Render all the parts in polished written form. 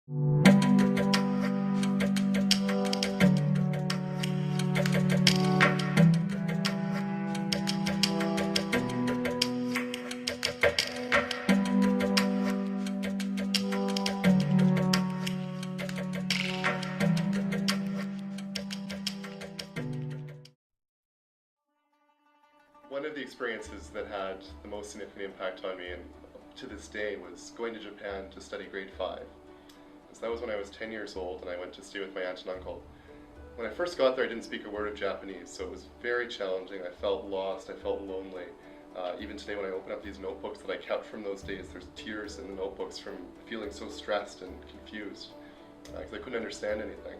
One of the experiences that had the most significant impact on me, and to this day, was going to Japan to study grade 5. So that was when I was 10 years old and I went to stay with my aunt and uncle. When I first got there, I didn't speak a word of Japanese, so it was very challenging. I felt lost, I felt lonely. Even today when I open up these notebooks that I kept from those days, there's tears in the notebooks from feeling so stressed and confused because I couldn't understand anything.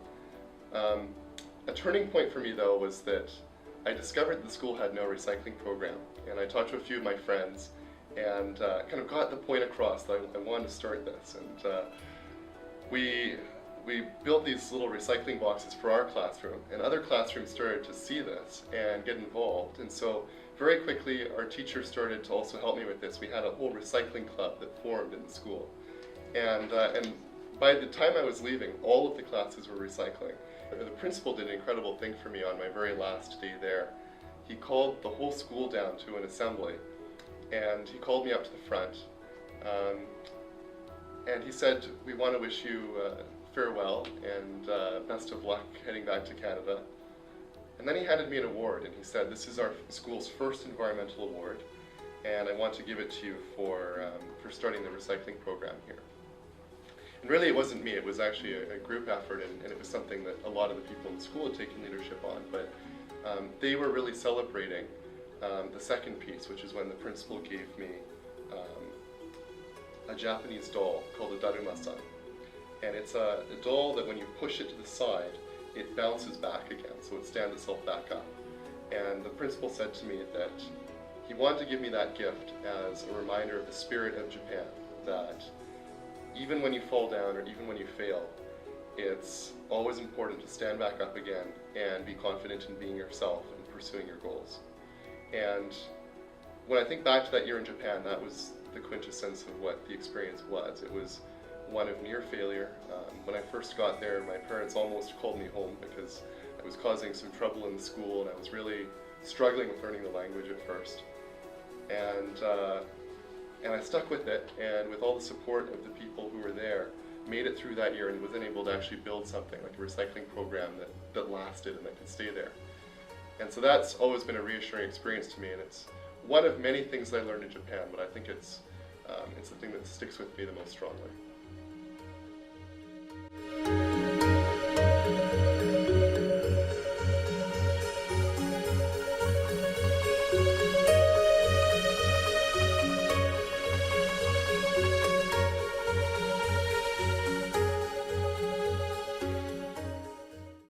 A turning point for me though was that I discovered the school had no recycling program, and I talked to a few of my friends and kind of got the point across that I wanted to start this. And we built these little recycling boxes for our classroom, and other classrooms started to see this and get involved. And so very quickly our teachers started to also help me with this. We had a whole recycling club that formed in the school. And by the time I was leaving, all of the classes were recycling. The principal did an incredible thing for me on my very last day there. He called the whole school down to an assembly, and he called me up to the front, and he said, "We want to wish you farewell and best of luck heading back to Canada." And then he handed me an award, and he said, "This is our school's first environmental award, and I want to give it to you for starting the recycling program here." And really it wasn't me, it was actually a group effort, and it was something that a lot of the people in the school had taken leadership on. But they were really celebrating the second piece, which is when the principal gave me a Japanese doll called a Daruma-san. And it's a doll that when you push it to the side, it bounces back again, so it stands itself back up. And the principal said to me that he wanted to give me that gift as a reminder of the spirit of Japan, that even when you fall down or even when you fail, it's always important to stand back up again and be confident in being yourself and pursuing your goals. And when I think back to that year in Japan, that was the quintessence of what the experience was. It was one of near failure. When I first got there, my parents almost called me home because I was causing some trouble in the school and I was really struggling with learning the language at first. And I stuck with it, and with all the support of the people who were there, made it through that year and was then able to actually build something like a recycling program that lasted and that could stay there. And so that's always been a reassuring experience to me, and it's one of many things that I learned in Japan, but I think it's the thing that sticks with me the most strongly.